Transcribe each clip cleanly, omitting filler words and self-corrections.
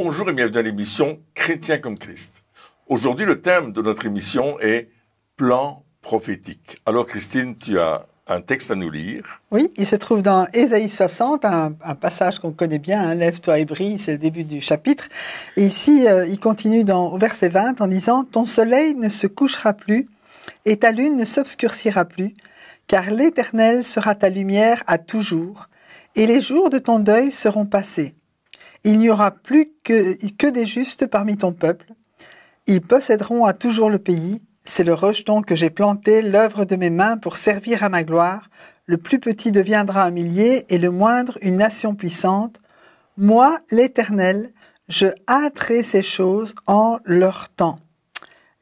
Bonjour et bienvenue à l'émission Chrétien comme Christ. Aujourd'hui, le thème de notre émission est plan prophétique. Alors Christine, tu as un texte à nous lire. Oui, il se trouve dans Ésaïe 60, un passage qu'on connaît bien, hein, Lève-toi et brille, c'est le début du chapitre. Et ici, il continue au verset 20 en disant « Ton soleil ne se couchera plus et ta lune ne s'obscurcira plus, car l'Éternel sera ta lumière à toujours, et les jours de ton deuil seront passés. Il n'y aura plus que des justes parmi ton peuple. Ils posséderont à toujours le pays. C'est le rejeton que j'ai planté, l'œuvre de mes mains pour servir à ma gloire. Le plus petit deviendra un millier et le moindre une nation puissante. Moi, l'Éternel, je hâterai ces choses en leur temps. »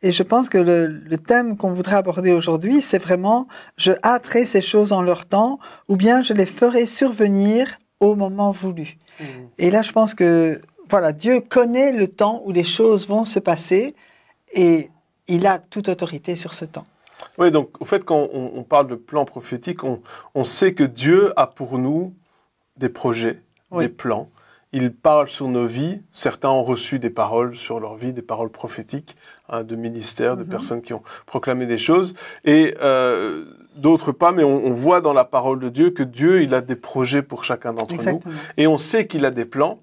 Et je pense que le thème qu'on voudrait aborder aujourd'hui, c'est vraiment « je hâterai ces choses en leur temps » ou bien « je les ferai survenir au moment voulu ». Et là, je pense que voilà, Dieu connaît le temps où les choses vont se passer et il a toute autorité sur ce temps. Oui, donc au fait, quand on parle de plan prophétique, on sait que Dieu a pour nous des projets, des plans. Il parle sur nos vies. Certains ont reçu des paroles sur leur vie, des paroles prophétiques, hein, de ministères, de personnes qui ont proclamé des choses. Et d'autres pas, mais on voit dans la parole de Dieu que Dieu, il a des projets pour chacun d'entre nous. Et on sait qu'il a des plans.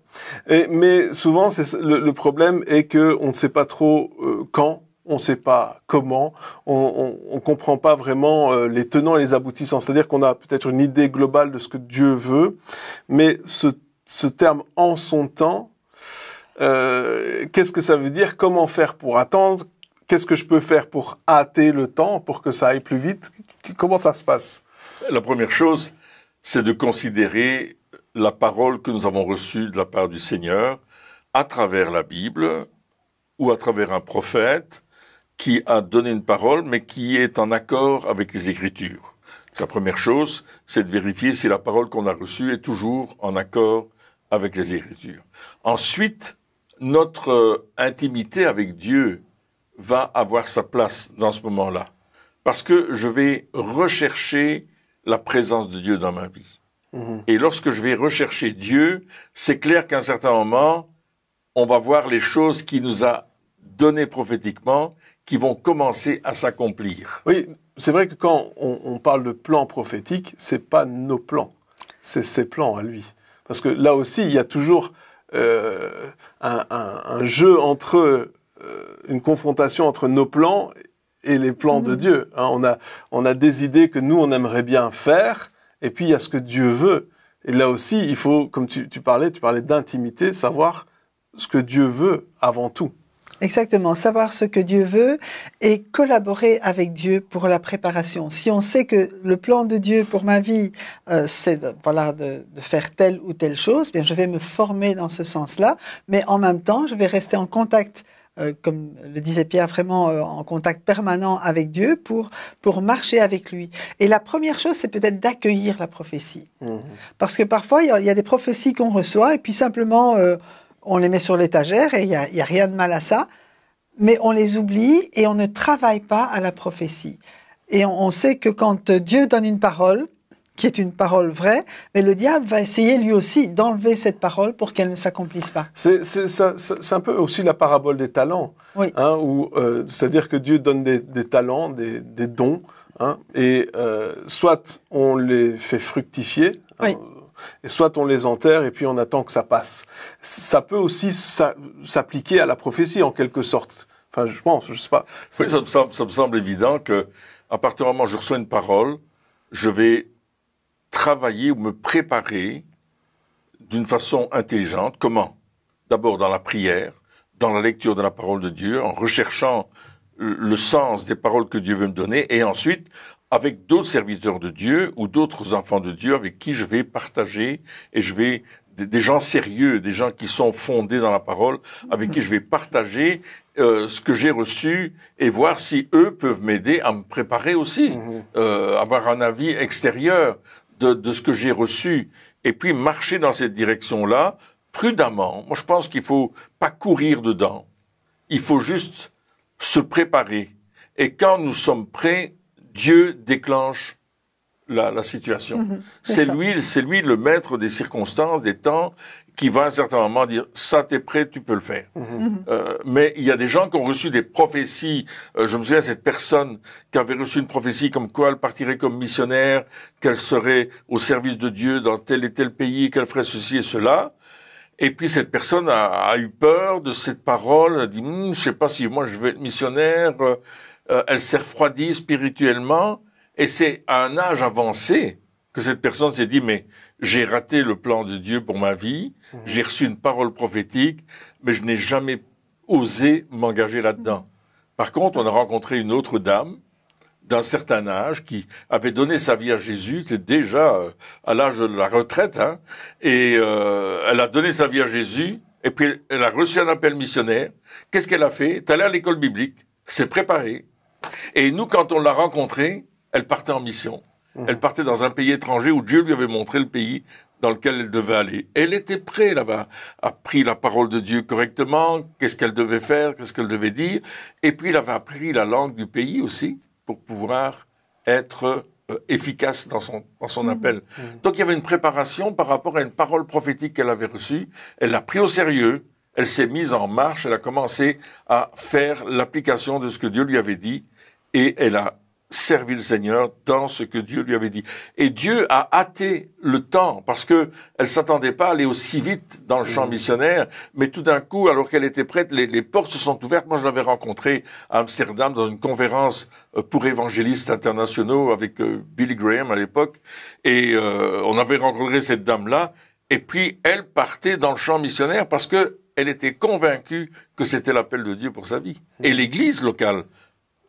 Mais souvent, le problème est qu'on ne sait pas trop quand. On ne sait pas comment, on comprend pas vraiment les tenants et les aboutissants. C'est-à-dire qu'on a peut-être une idée globale de ce que Dieu veut, mais ce terme « en son temps », qu'est-ce que ça veut dire? Comment faire pour attendre? Qu'est-ce que je peux faire pour hâter le temps, pour que ça aille plus vite? Comment ça se passe? La première chose, c'est de considérer la parole que nous avons reçue de la part du Seigneur à travers la Bible ou à travers un prophète qui a donné une parole, mais qui est en accord avec les Écritures. La première chose, c'est de vérifier si la parole qu'on a reçue est toujours en accord avec les Écritures. Ensuite, notre intimité avec Dieu va avoir sa place dans ce moment-là, parce que je vais rechercher la présence de Dieu dans ma vie. Et lorsque je vais rechercher Dieu, c'est clair qu'à un certain moment, on va voir les choses qu'il nous a données prophétiquement, qui vont commencer à s'accomplir. Oui, c'est vrai que quand on parle de plan prophétique, c'est pas nos plans, c'est ses plans à lui. Parce que là aussi, il y a toujours un jeu entre, une confrontation entre nos plans et les plans de Dieu. Hein, on a des idées que nous, on aimerait bien faire, et puis il y a ce que Dieu veut. Et là aussi, il faut, comme tu parlais d'intimité, savoir ce que Dieu veut avant tout. Exactement, savoir ce que Dieu veut et collaborer avec Dieu pour la préparation. Si on sait que le plan de Dieu pour ma vie, c'est de faire telle ou telle chose, bien je vais me former dans ce sens-là, mais en même temps, je vais rester en contact, comme le disait Pierre, vraiment en contact permanent avec Dieu pour marcher avec lui. Et la première chose, c'est peut-être d'accueillir la prophétie. Parce que parfois, il y a des prophéties qu'on reçoit et puis simplement... on les met sur l'étagère et il y a rien de mal à ça, mais on les oublie et on ne travaille pas à la prophétie. Et on sait que quand Dieu donne une parole, qui est une parole vraie, mais le diable va essayer lui aussi d'enlever cette parole pour qu'elle ne s'accomplisse pas. C'est un peu aussi la parabole des talents, oui. Hein, c'est-à-dire que Dieu donne des talents, des dons, hein, et soit on les fait fructifier, oui. Hein, et soit on les enterre et puis on attend que ça passe. Ça peut aussi s'appliquer à la prophétie en quelque sorte. Enfin, je pense, je sais pas. Oui, ça me semble évident que à partir du moment où je reçois une parole, je vais travailler ou me préparer d'une façon intelligente. Comment? D'abord dans la prière, dans la lecture de la parole de Dieu, en recherchant le sens des paroles que Dieu veut me donner, et ensuite avec d'autres serviteurs de Dieu ou d'autres enfants de Dieu avec qui je vais partager et je vais des gens sérieux, des gens qui sont fondés dans la parole, avec qui je vais partager ce que j'ai reçu et voir si eux peuvent m'aider à me préparer aussi, avoir un avis extérieur de ce que j'ai reçu et puis marcher dans cette direction-là prudemment. Moi, je pense qu'il faut pas courir dedans. Il faut juste se préparer. Et quand nous sommes prêts, Dieu déclenche la situation. C'est C'est lui le maître des circonstances, des temps, qui va à un certain moment dire « ça t'es prêt, tu peux le faire ». Mais il y a des gens qui ont reçu des prophéties. Je me souviens de cette personne qui avait reçu une prophétie comme quoi elle partirait comme missionnaire, qu'elle serait au service de Dieu dans tel et tel pays, qu'elle ferait ceci et cela. Et puis cette personne a eu peur de cette parole, elle a dit « je sais pas si moi je vais être missionnaire ». Elle s'est refroidie spirituellement. Et c'est à un âge avancé que cette personne s'est dit, mais j'ai raté le plan de Dieu pour ma vie, j'ai reçu une parole prophétique, mais je n'ai jamais osé m'engager là-dedans. Par contre, on a rencontré une autre dame d'un certain âge qui avait donné sa vie à Jésus, c'était déjà à l'âge de la retraite, hein, et elle a donné sa vie à Jésus, et puis elle a reçu un appel missionnaire. Qu'est-ce qu'elle a fait? Elle est allée à l'école biblique, s'est préparée, et nous, quand on l'a rencontrée, elle partait en mission. Elle partait dans un pays étranger où Dieu lui avait montré le pays dans lequel elle devait aller. Elle était prête, elle avait appris la parole de Dieu correctement, qu'est-ce qu'elle devait faire, qu'est-ce qu'elle devait dire, et puis elle avait appris la langue du pays aussi pour pouvoir être efficace dans son appel. Donc il y avait une préparation par rapport à une parole prophétique qu'elle avait reçue. Elle l'a pris au sérieux, elle s'est mise en marche, elle a commencé à faire l'application de ce que Dieu lui avait dit, et elle a servi le Seigneur dans ce que Dieu lui avait dit. Et Dieu a hâté le temps, parce que elle s'attendait pas à aller aussi vite dans le champ missionnaire, mais tout d'un coup, alors qu'elle était prête, les portes se sont ouvertes. Moi, je l'avais rencontrée à Amsterdam dans une conférence pour évangélistes internationaux avec Billy Graham à l'époque, et on avait rencontré cette dame-là, et puis elle partait dans le champ missionnaire parce que elle était convaincue que c'était l'appel de Dieu pour sa vie. Et l'église locale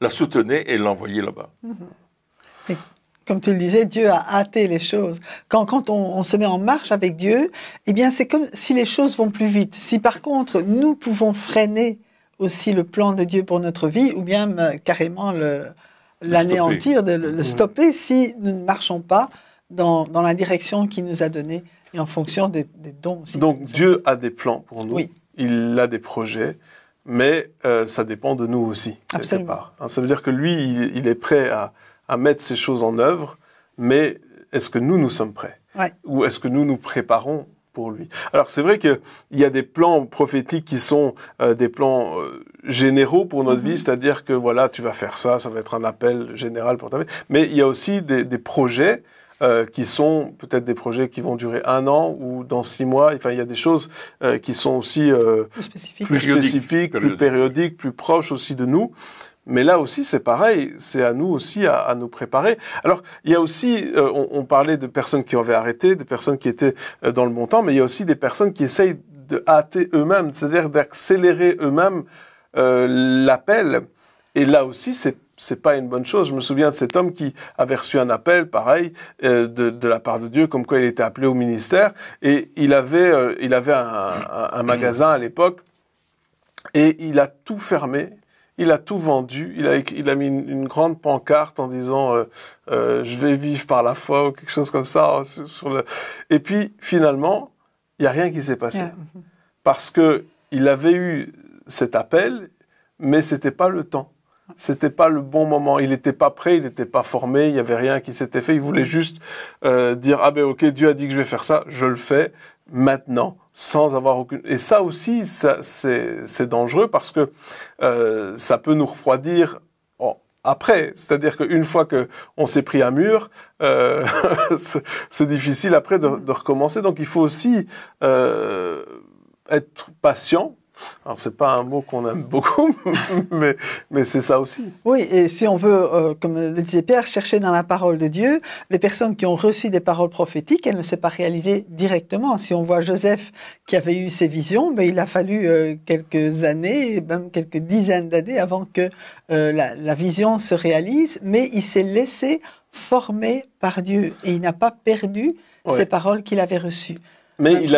la soutenait et l'envoyait là-bas. Et comme tu le disais, Dieu a hâté les choses. Quand on se met en marche avec Dieu, eh bien, c'est comme si les choses vont plus vite. Si par contre, nous pouvons freiner aussi le plan de Dieu pour notre vie, ou bien carrément l'anéantir, le stopper, si nous ne marchons pas dans la direction qu'il nous a donnée et en fonction des dons aussi. Donc Dieu a des plans pour nous, oui. Il a des projets, mais ça dépend de nous aussi, quelque part. Hein, ça veut dire que lui, il est prêt à mettre ces choses en œuvre, mais est-ce que nous sommes prêts? Ouais. Ou est-ce que nous nous préparons pour lui? Alors c'est vrai qu'il y a des plans prophétiques qui sont des plans généraux pour notre vie, c'est-à-dire que voilà, tu vas faire ça, ça va être un appel général pour ta vie, mais il y a aussi des projets qui sont peut-être des projets qui vont durer 1 an ou dans 6 mois. Enfin, il y a des choses qui sont aussi plus spécifiques, plus périodiques, plus proches aussi de nous. Mais là aussi, c'est pareil. C'est à nous aussi à nous préparer. Alors, il y a aussi, on parlait de personnes qui avaient arrêté, de personnes qui étaient dans le bon temps, mais il y a aussi des personnes qui essayent de hâter eux-mêmes, c'est-à-dire d'accélérer eux-mêmes l'appel. Et là aussi, c'est pas une bonne chose. Je me souviens de cet homme qui avait reçu un appel, pareil, de la part de Dieu, comme quoi il était appelé au ministère, et il avait un magasin à l'époque, et il a tout fermé, il a tout vendu, il a mis une grande pancarte en disant je vais vivre par la foi ou quelque chose comme ça et puis finalement il y a rien qui s'est passé parce que il avait eu cet appel, mais c'était pas le temps. C'était pas le bon moment. Il n'était pas prêt, il n'était pas formé, il n'y avait rien qui s'était fait. Il voulait juste dire « Ah ben ok, Dieu a dit que je vais faire ça, je le fais maintenant, sans avoir aucune... » Et ça aussi, c'est dangereux parce que ça peut nous refroidir après. C'est-à-dire qu'une fois qu'on s'est pris un mur, c'est difficile après de recommencer. Donc il faut aussi être patient. Alors, c'est pas un mot qu'on aime beaucoup, mais c'est ça aussi. Oui, et si on veut, comme le disait Pierre, chercher dans la parole de Dieu, les personnes qui ont reçu des paroles prophétiques, elles ne s'est pas réalisées directement. Si on voit Joseph qui avait eu ses visions, ben, il a fallu quelques années, même quelques dizaines d'années avant que la vision se réalise, mais il s'est laissé former par Dieu et il n'a pas perdu ces paroles qu'il avait reçues. Mais il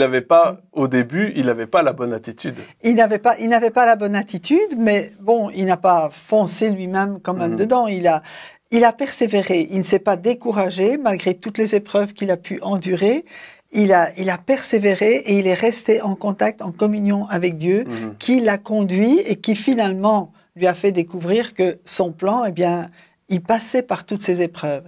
avait pas, au début, il n'avait pas la bonne attitude. Il n'avait pas la bonne attitude, mais bon, il n'a pas foncé lui-même quand même dedans. Il a persévéré. Il ne s'est pas découragé, malgré toutes les épreuves qu'il a pu endurer. Il a persévéré et il est resté en contact, en communion avec Dieu, qui l'a conduit et qui finalement lui a fait découvrir que son plan, eh bien, il passait par toutes ces épreuves.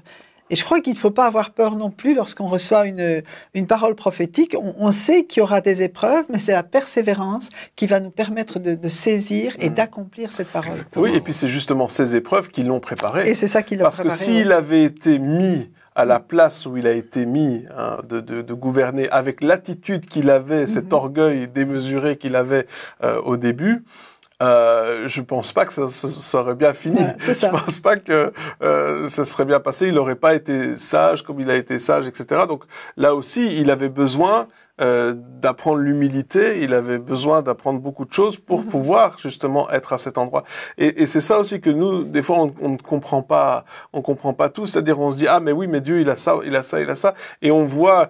Et je crois qu'il ne faut pas avoir peur non plus lorsqu'on reçoit une parole prophétique. On sait qu'il y aura des épreuves, mais c'est la persévérance qui va nous permettre de saisir et d'accomplir cette parole. Exactement. Oui, et puis c'est justement ces épreuves qui l'ont préparé. Et c'est ça qui l'a préparé. Parce que s'il avait été mis à la place où il a été mis, hein, de gouverner avec l'attitude qu'il avait, cet orgueil démesuré qu'il avait au début, je pense pas que ça aurait bien fini. Ouais, c'est ça. Je pense pas que ça serait bien passé. Il n'aurait pas été sage comme il a été sage, etc. Donc là aussi, il avait besoin d'apprendre l'humilité. Il avait besoin d'apprendre beaucoup de choses pour pouvoir justement être à cet endroit. Et c'est ça aussi que nous, des fois, on ne comprend pas. On comprend pas tout. C'est-à-dire, on se dit ah mais oui, mais Dieu, il a ça, il a ça, il a ça. Et on voit,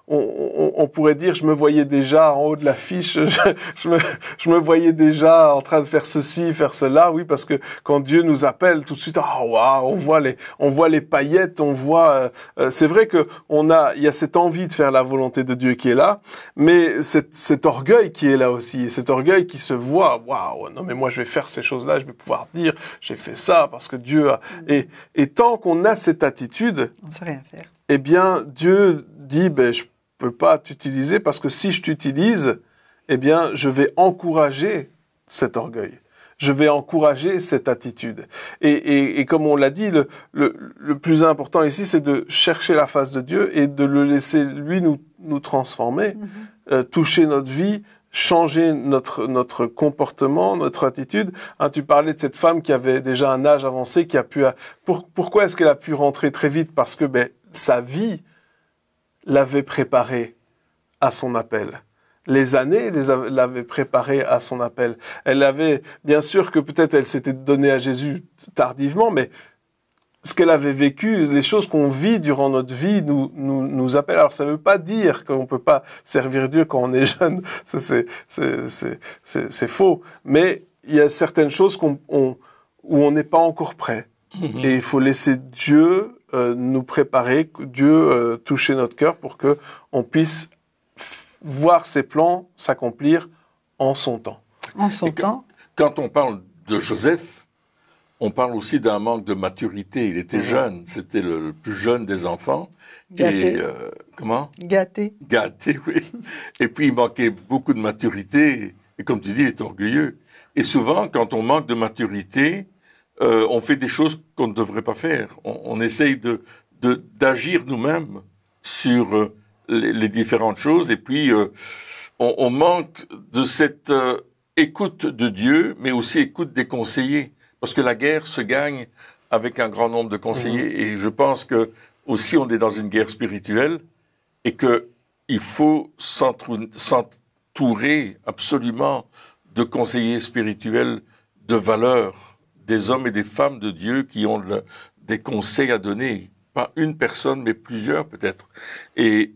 on pourrait dire, je me voyais déjà en haut de l'affiche. Je me voyais déjà en train de faire ceci, faire cela. Oui, parce que quand Dieu nous appelle, tout de suite, oh waouh, on voit les paillettes, on voit. C'est vrai que il y a cette envie de faire la volonté de Dieu qui est là, mais cet orgueil qui est là aussi, et cet orgueil qui se voit, waouh, non mais moi je vais faire ces choses-là, je vais pouvoir dire j'ai fait ça parce que Dieu a. Et tant qu'on a cette attitude, on ne sait rien faire. Eh bien Dieu dit je peux pas t'utiliser parce que si je t'utilise, eh bien je vais encourager cet orgueil. Je vais encourager cette attitude. Et comme on l'a dit, le plus important ici, c'est de chercher la face de Dieu et de le laisser, lui, nous transformer, toucher notre vie, changer notre comportement, notre attitude. Hein, tu parlais de cette femme qui avait déjà un âge avancé, qui a pu... Pourquoi est-ce qu'elle a pu rentrer très vite? Parce que sa vie l'avait préparée à son appel. Les années l'avaient préparée à son appel. Elle avait, bien sûr que peut-être elle s'était donnée à Jésus tardivement, mais ce qu'elle avait vécu, les choses qu'on vit durant notre vie nous appellent. Alors ça ne veut pas dire qu'on ne peut pas servir Dieu quand on est jeune, ça c'est faux. Mais il y a certaines choses où on n'est pas encore prêt. Et il faut laisser Dieu nous préparer, Dieu toucher notre cœur pour que on puisse voir ses plans s'accomplir en son temps. En son temps. Quand on parle de Joseph, on parle aussi d'un manque de maturité. Il était jeune, c'était le plus jeune des enfants. Gâté. Et comment? Gâté. Gâté, oui. Et puis il manquait beaucoup de maturité. Et comme tu dis, il est orgueilleux. Et souvent, quand on manque de maturité, on fait des choses qu'on ne devrait pas faire. On essaye d'agir nous-mêmes sur les différentes choses, et puis on manque de cette écoute de Dieu, mais aussi écoute des conseillers, parce que la guerre se gagne avec un grand nombre de conseillers, et je pense que aussi on est dans une guerre spirituelle, et que il faut s'entourer absolument de conseillers spirituels de valeur, des hommes et des femmes de Dieu qui ont des conseils à donner. Pas une personne, mais plusieurs peut-être. Et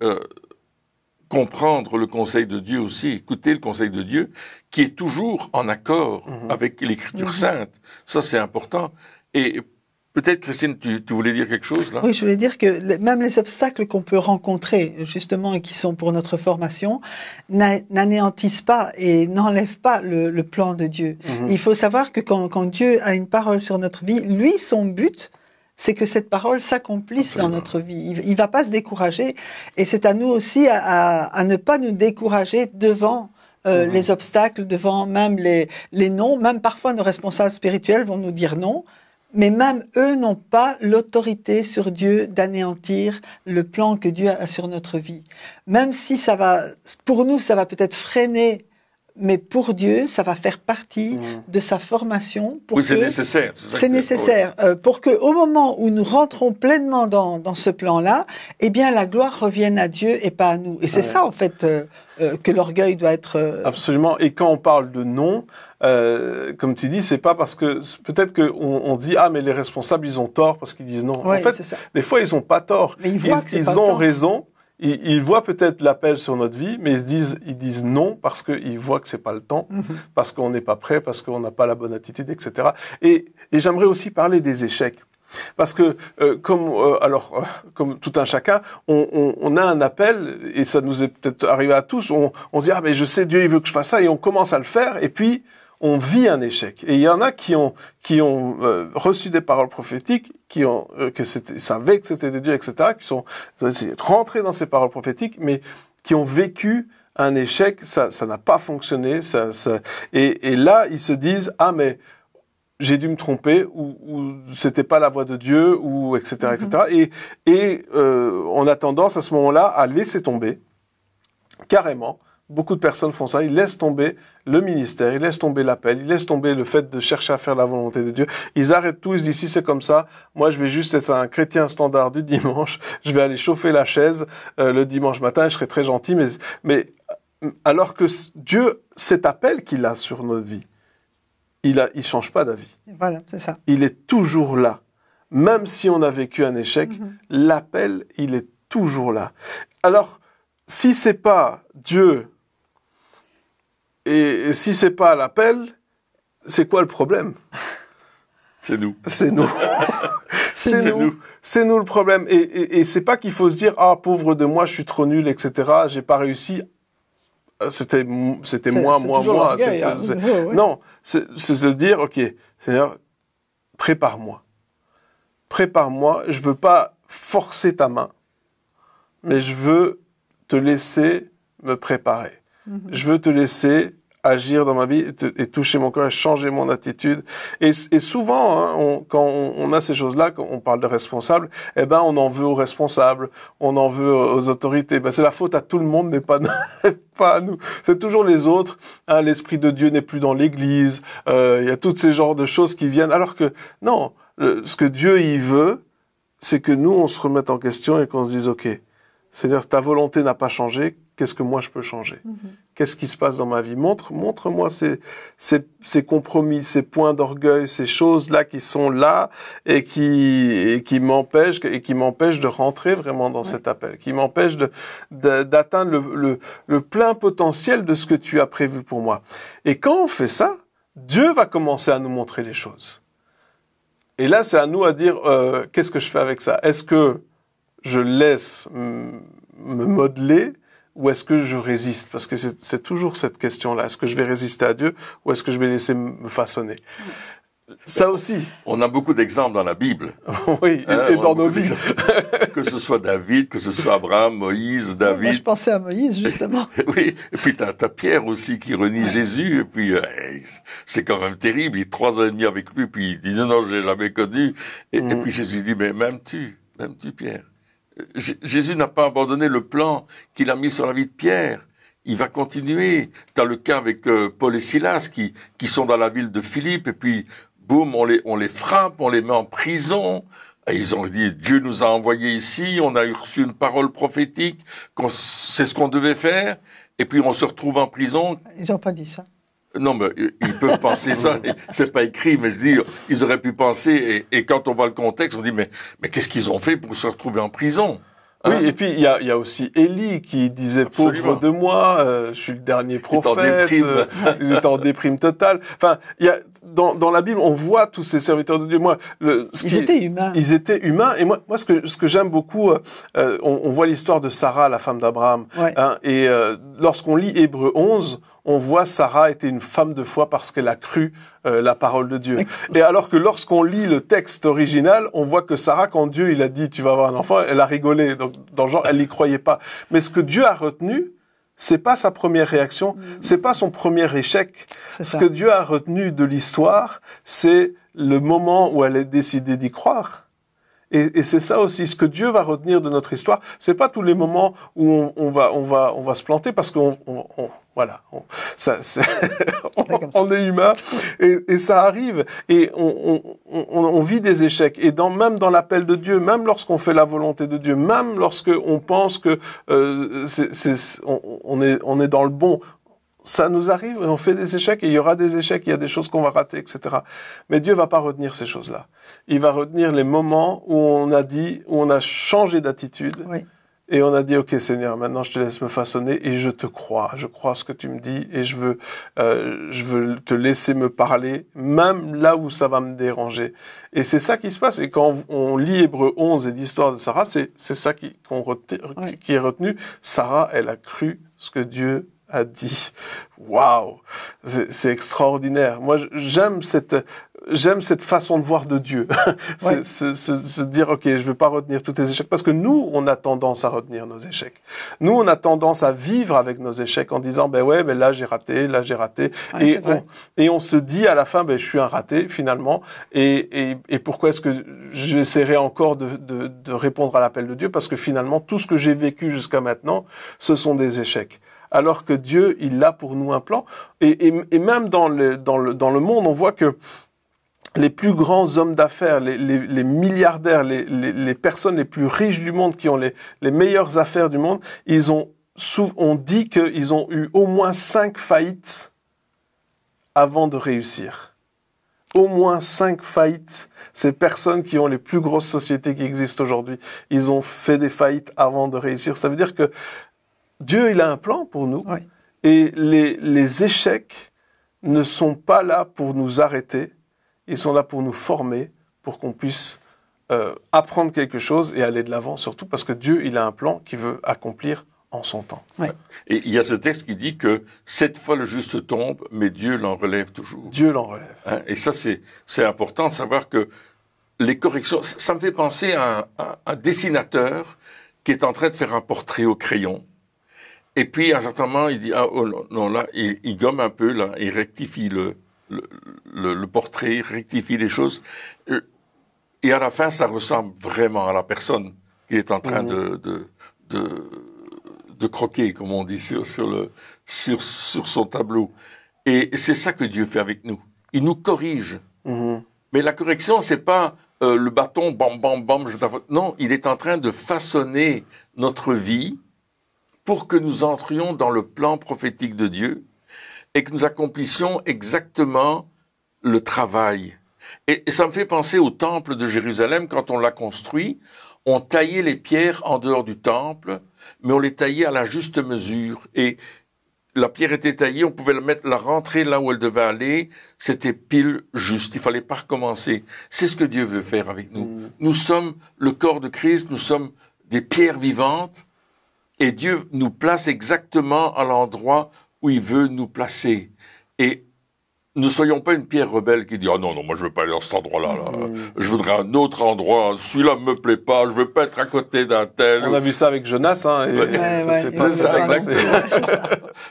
comprendre le conseil de Dieu aussi, écouter le conseil de Dieu, qui est toujours en accord avec l'Écriture sainte. Ça, c'est important. Et peut-être, Christine, tu voulais dire quelque chose là? Oui, je voulais dire que même les obstacles qu'on peut rencontrer, justement, et qui sont pour notre formation, n'anéantissent pas et n'enlèvent pas le plan de Dieu. Il faut savoir que quand Dieu a une parole sur notre vie, lui, son but, c'est que cette parole s'accomplisse dans notre vie. Il va pas se décourager. Et c'est à nous aussi à ne pas nous décourager devant les obstacles, devant même les non. Même parfois, nos responsables spirituels vont nous dire non. Mais même eux n'ont pas l'autorité sur Dieu d'anéantir le plan que Dieu a sur notre vie. Même si pour nous, ça va peut-être freiner, mais pour Dieu, ça va faire partie de sa formation. Oui, c'est nécessaire. C'est nécessaire. Pour que, au moment où nous rentrons pleinement dans ce plan-là, eh bien, la gloire revienne à Dieu et pas à nous. Et c'est ça, en fait, que l'orgueil doit être... Absolument. Et quand on parle de non, comme tu dis, c'est pas parce que peut-être qu'on dit mais les responsables ils ont tort parce qu'ils disent non. Ouais, en fait, des fois ils ont pas tort. Mais ils ont raison. Ils voient peut-être l'appel sur notre vie, mais ils disent non parce qu'ils voient que c'est pas le temps, parce qu'on n'est pas prêt, parce qu'on n'a pas la bonne attitude, etc. Et j'aimerais aussi parler des échecs. Parce que comme tout un chacun, on a un appel, et ça nous est peut-être arrivé à tous, on se dit mais je sais, Dieu il veut que je fasse ça, et on commence à le faire, et puis on vit un échec. Et il y en a qui ont reçu des paroles prophétiques, savaient que c'était de Dieu, etc., qui sont rentrés dans ces paroles prophétiques, mais qui ont vécu un échec, ça n'a pas fonctionné, et là, ils se disent, ah, mais j'ai dû me tromper, ou c'était pas la voix de Dieu, ou etc., etc. Et on a tendance à ce moment-là à laisser tomber, carrément. Beaucoup de personnes font ça, ils laissent tomber le ministère, ils laissent tomber l'appel, ils laissent tomber le fait de chercher à faire la volonté de Dieu. Ils arrêtent tout, ils se disent, si c'est comme ça, moi je vais juste être un chrétien standard du dimanche, je vais aller chauffer la chaise le dimanche matin, je serai très gentil, mais alors que Dieu, cet appel qu'il a sur notre vie, il change pas d'avis. Voilà, c'est ça. Il est toujours là. Même si on a vécu un échec, l'appel, il est toujours là. Alors, si c'est pas Dieu et si c'est pas l'appel, c'est quoi le problème? C'est nous. C'est nous. C'est nous le problème. Et c'est pas qu'il faut se dire, ah, pauvre de moi, je suis trop nul, etc., j'ai pas réussi. C'était moi. Non, c'est de dire, ok, Seigneur, prépare-moi. Prépare-moi, je veux pas forcer ta main, mais je veux te laisser me préparer. Je veux te laisser agir dans ma vie et toucher mon cœur et changer mon attitude. Et souvent, hein, quand on a ces choses-là, quand on parle de responsables, eh ben, on en veut aux responsables, on en veut aux autorités. Ben, c'est la faute à tout le monde, mais pas à nous. C'est toujours les autres. Hein, l'Esprit de Dieu n'est plus dans l'Église. Il y a toutes ces genres de choses qui viennent. Alors que, non, ce que Dieu y veut, c'est que nous, on se remette en question et qu'on se dise, OK, c'est-à-dire ta volonté n'a pas changé, qu'est-ce que moi je peux changer? Qu'est-ce qui se passe dans ma vie? Montre-moi ces compromis, ces points d'orgueil, ces choses-là qui sont là et qui m'empêchent de rentrer vraiment dans cet appel, qui m'empêchent d'atteindre le plein potentiel de ce que tu as prévu pour moi. Et quand on fait ça, Dieu va commencer à nous montrer les choses. Et là, c'est à nous à dire, qu'est-ce que je fais avec ça? Est-ce que je laisse me modeler ou est-ce que je résiste? Parce que c'est toujours cette question-là. Est-ce que je vais résister à Dieu ou est-ce que je vais laisser me façonner? Ça aussi. On a beaucoup d'exemples dans la Bible. Oui, et dans nos vies. Que ce soit David, que ce soit Abraham, Moïse, David. Moi, je pensais à Moïse, justement. Oui, et puis t'as Pierre aussi qui renie Jésus, et puis c'est quand même terrible. Il est 3 ans et demi avec lui, puis il dit non, je l'ai jamais connu. Et puis Jésus dit, mais même tu, Pierre. Jésus n'a pas abandonné le plan qu'il a mis sur la vie de Pierre. Il va continuer. T'as le cas avec Paul et Silas qui sont dans la ville de Philippe et puis boum, on les frappe, on les met en prison. Et ils ont dit Dieu nous a envoyés ici, on a reçu une parole prophétique, c'est ce qu'on devait faire. Et puis on se retrouve en prison. Ils n'ont pas dit ça. Non, mais ils peuvent penser ça. C'est pas écrit, mais je dis, ils auraient pu penser. Et quand on voit le contexte, on dit, mais qu'est-ce qu'ils ont fait pour se retrouver en prison? Hein? Oui, et puis il y a aussi Élie qui disait Absolument. pauvre de moi, je suis le dernier prophète, il est en déprime totale. Enfin, il y a dans la Bible, on voit tous ces serviteurs de Dieu. Moi, ils étaient humains. Ils étaient humains. Et moi, ce que j'aime beaucoup, on voit l'histoire de Sarah, la femme d'Abraham. Ouais. Hein, et lorsqu'on lit Hébreux 11, on voit Sarah était une femme de foi parce qu'elle a cru la parole de Dieu. Et alors que lorsqu'on lit le texte original, on voit que Sarah, quand Dieu il a dit tu vas avoir un enfant, elle a rigolé. Donc dans le genre, elle n'y croyait pas. Mais ce que Dieu a retenu, c'est pas sa première réaction, c'est pas son premier échec. Ce que Dieu a retenu de l'histoire, c'est le moment où elle a décidé d'y croire. Et c'est ça aussi, ce que Dieu va retenir de notre histoire, c'est pas tous les moments où on va se planter parce qu'on on est humain et ça arrive et on vit des échecs et même dans l'appel de Dieu, même lorsqu'on fait la volonté de Dieu, même lorsque on pense que on est dans le bon. Ça nous arrive, on fait des échecs et il y aura des échecs, il y a des choses qu'on va rater, etc. Mais Dieu va pas retenir ces choses-là. Il va retenir les moments où on a changé d'attitude. Oui. Et on a dit, OK Seigneur, maintenant je te laisse me façonner et je te crois. Je crois ce que tu me dis et je veux te laisser me parler, même là où ça va me déranger. Et c'est ça qui se passe. Et quand on lit Hébreux 11 et l'histoire de Sarah, c'est ça qui est retenu. Sarah, elle a cru ce que Dieu a dit « Waouh, c'est extraordinaire ». Moi, j'aime cette façon de voir de Dieu. Ouais. se dire « Ok, je ne vais pas retenir tous tes échecs ». Parce que nous, on a tendance à retenir nos échecs. Nous, on a tendance à vivre avec nos échecs en disant « Ben ouais, ben là j'ai raté, là j'ai raté Ouais, ». Et on se dit à la fin « Ben je suis un raté finalement ». Et pourquoi est-ce que j'essaierai encore de répondre à l'appel de Dieu? Parce que finalement, tout ce que j'ai vécu jusqu'à maintenant, ce sont des échecs. Alors que Dieu, il a pour nous un plan. Et même dans le monde, on voit que les plus grands hommes d'affaires, les milliardaires, les personnes les plus riches du monde, qui ont les meilleures affaires du monde, on dit qu'ils ont eu au moins 5 faillites avant de réussir. Au moins 5 faillites. Ces personnes qui ont les plus grosses sociétés qui existent aujourd'hui, ils ont fait des faillites avant de réussir. Ça veut dire que Dieu, il a un plan pour nous. Oui. Et les échecs ne sont pas là pour nous arrêter. Ils sont là pour nous former, pour qu'on puisse apprendre quelque chose et aller de l'avant, surtout parce que Dieu, il a un plan qu'il veut accomplir en son temps. Ouais. Et il y a ce texte qui dit que 7 fois le juste tombe, mais Dieu l'en relève toujours. Dieu l'en relève. Hein, et ça, c'est important de savoir que les corrections... Ça me fait penser à un dessinateur qui est en train de faire un portrait au crayon. Et puis, à un certain moment, il dit « Ah, oh non, là, il gomme un peu, là, il rectifie le portrait, rectifie les choses. Et à la fin, ça ressemble vraiment à la personne qui est en train de croquer, comme on dit, sur son tableau. Et c'est ça que Dieu fait avec nous. Il nous corrige. Mais la correction, c'est pas le bâton, bam, bam, bam, non, il est en train de façonner notre vie pour que nous entrions dans le plan prophétique de Dieu et que nous accomplissions exactement le travail. Et ça me fait penser au temple de Jérusalem. Quand on l'a construit, on taillait les pierres en dehors du temple, mais on les taillait à la juste mesure. Et la pierre était taillée, on pouvait la rentrer là où elle devait aller, c'était pile juste, il fallait pas recommencer. C'est ce que Dieu veut faire avec nous. Nous sommes le corps de Christ, nous sommes des pierres vivantes, et Dieu nous place exactement à l'endroit où il veut nous placer. Et ne soyons pas une pierre rebelle qui dit « Ah non, non, moi je veux pas aller dans cet endroit-là. Là. Je voudrais un autre endroit. Celui-là me plaît pas. Je veux pas être à côté d'un tel. » On a vu ça avec Jonas. Hein, c'est ça, exactement.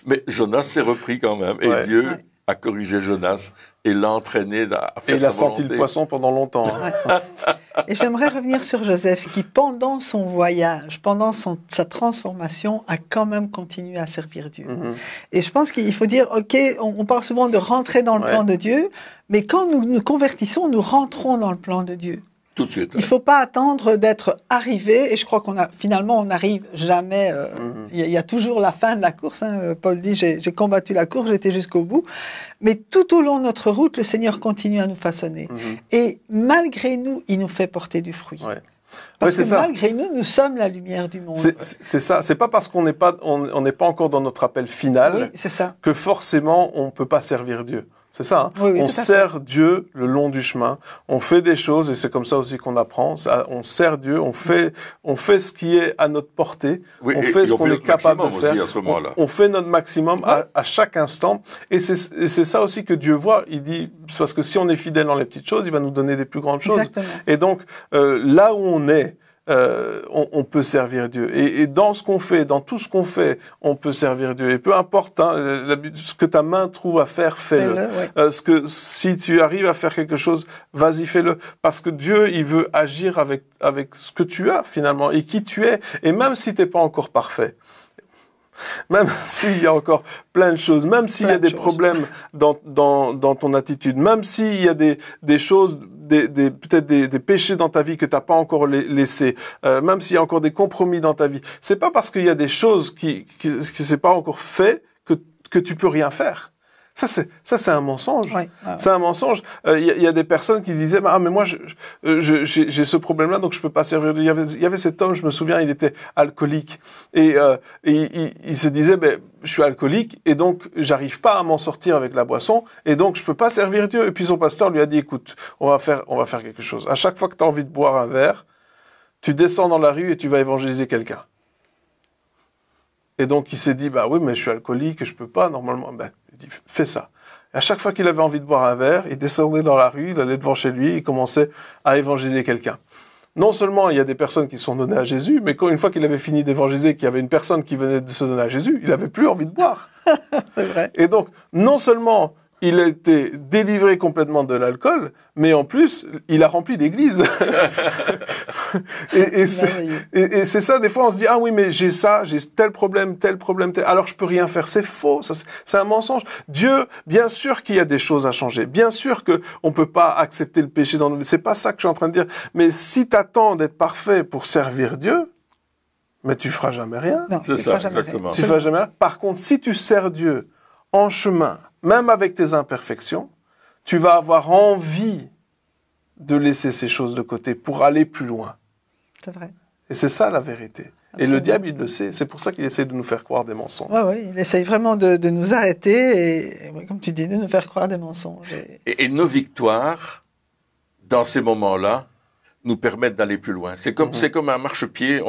Mais Jonas s'est repris quand même. Et Dieu a corrigé Jonas et l'a entraîné à faire sa volonté. Et il a senti le poisson pendant longtemps. Hein. Et j'aimerais revenir sur Joseph, qui pendant son voyage, pendant sa transformation, a quand même continué à servir Dieu. Et je pense qu'il faut dire, ok, on parle souvent de rentrer dans le plan de Dieu, mais quand nous nous convertissons, nous rentrons dans le plan de Dieu. Tout de suite. Il ne faut pas attendre d'être arrivé, et je crois finalement on n'arrive jamais, il y a toujours la fin de la course, hein. Paul dit j'ai combattu la course, j'étais jusqu'au bout, mais tout au long de notre route, le Seigneur continue à nous façonner. Et malgré nous, il nous fait porter du fruit. Parce que malgré nous, nous sommes la lumière du monde. C'est ça, c'est pas parce qu'on n'est pas encore dans notre appel final que forcément on ne peut pas servir Dieu. C'est ça, hein. On sert Dieu le long du chemin, on fait des choses, et c'est comme ça aussi qu'on apprend, on sert Dieu, on fait ce qui est à notre portée, on fait ce qu'on est capable de faire, on fait notre maximum à chaque instant, et c'est ça aussi que Dieu voit, il dit, parce que si on est fidèle dans les petites choses, il va nous donner des plus grandes choses. Exactement. Et donc, là où on est, on peut servir Dieu. Et dans ce qu'on fait, dans tout ce qu'on fait, on peut servir Dieu. Et peu importe ce que ta main trouve à faire, fais-le. Si tu arrives à faire quelque chose, vas-y, fais-le. Parce que Dieu, il veut agir avec ce que tu as finalement et qui tu es. Et même si t'es pas encore parfait, même s'il y a encore plein de choses, même s'il y a des problèmes dans ton attitude, même s'il y a des choses, peut-être des péchés dans ta vie que t'as pas encore laissés, même s'il y a encore des compromis dans ta vie, c'est pas parce qu'il y a des choses qui c'est pas encore fait que tu peux rien faire. Ça c'est un mensonge. C'est un mensonge. Il y a des personnes qui disaient mais moi j'ai ce problème-là donc je peux pas servir Dieu. Il y avait cet homme, je me souviens, il était alcoolique et il se disait je suis alcoolique et donc j'arrive pas à m'en sortir avec la boisson et donc je peux pas servir Dieu. Et puis son pasteur lui a dit écoute, on va faire quelque chose. À chaque fois que tu as envie de boire un verre, tu descends dans la rue et tu vas évangéliser quelqu'un. Et donc il s'est dit, bah oui, mais je suis alcoolique, je peux pas normalement. Ben, il dit, fais ça. Et à chaque fois qu'il avait envie de boire un verre, il descendait dans la rue, il allait devant chez lui, il commençait à évangéliser quelqu'un. Non seulement il y a des personnes qui sont données à Jésus, mais une fois qu'il avait fini d'évangéliser, qu'il y avait une personne qui venait de se donner à Jésus, il avait plus envie de boire. C'est vrai. Et donc, non seulement il a été délivré complètement de l'alcool, mais en plus, il a rempli l'église. et c'est ça, des fois, on se dit, ah oui, mais j'ai ça, j'ai tel problème, alors je peux rien faire. C'est faux, c'est un mensonge. Dieu, bien sûr qu'il y a des choses à changer. Bien sûr qu'on peut pas accepter le péché dans nos vies. C'est pas ça que je suis en train de dire. Mais si t'attends d'être parfait pour servir Dieu, mais tu feras jamais rien. Non, C'est ça, exactement. Tu feras jamais rien. Par contre, si tu sers Dieu en chemin, même avec tes imperfections, tu vas avoir envie de laisser ces choses de côté pour aller plus loin. C'est vrai. Et c'est ça la vérité. Absolument. Et le diable, il le sait. C'est pour ça qu'il essaie de nous faire croire des mensonges. Oui, il essaye vraiment de nous arrêter et, comme tu dis, de nous faire croire des mensonges. Et nos victoires, dans ces moments-là, nous permettent d'aller plus loin. C'est comme un marchepied,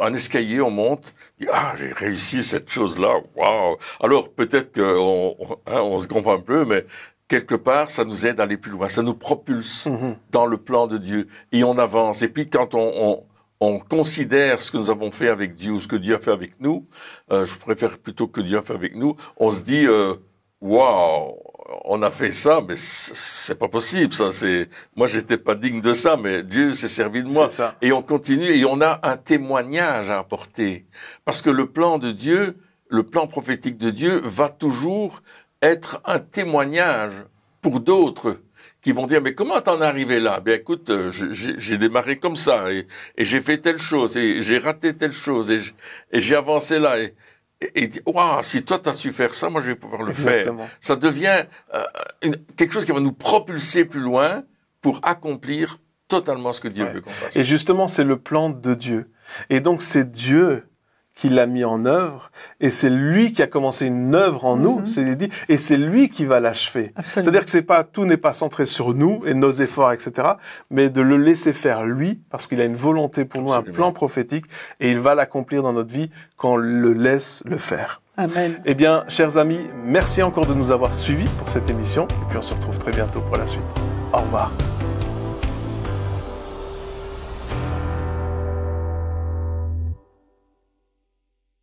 un escalier, on monte, on dit, ah, j'ai réussi cette chose-là, waouh. Alors peut-être on se gonfle un peu, mais quelque part, ça nous aide à aller plus loin, ça nous propulse dans le plan de Dieu, et on avance. Et puis quand on considère ce que nous avons fait avec Dieu, ou ce que Dieu a fait avec nous, je préfère plutôt que Dieu a fait avec nous, on se dit, waouh, on a fait ça, mais c'est pas possible, ça. Moi, j'étais pas digne de ça, mais Dieu s'est servi de moi. Et on continue, et on a un témoignage à apporter. Parce que le plan de Dieu, le plan prophétique de Dieu va toujours être un témoignage pour d'autres qui vont dire, mais comment t'en es arrivé là? Ben écoute, j'ai démarré comme ça, et j'ai fait telle chose, et j'ai raté telle chose, et j'ai avancé là, et dit, waouh, si toi t'as su faire ça, moi je vais pouvoir le faire. Ça devient quelque chose qui va nous propulser plus loin pour accomplir totalement ce que Dieu veut qu'on fasse. Et justement, c'est le plan de Dieu. Et donc c'est Dieu qui l'a mis en œuvre, et c'est lui qui a commencé une œuvre en nous, c'est dit, et c'est lui qui va l'achever. C'est-à-dire que tout n'est pas centré sur nous et nos efforts, etc., mais de le laisser faire lui, parce qu'il a une volonté pour nous, un plan prophétique, et il va l'accomplir dans notre vie quand on le laisse le faire. Amen. Eh bien, chers amis, merci encore de nous avoir suivis pour cette émission, et puis on se retrouve très bientôt pour la suite. Au revoir.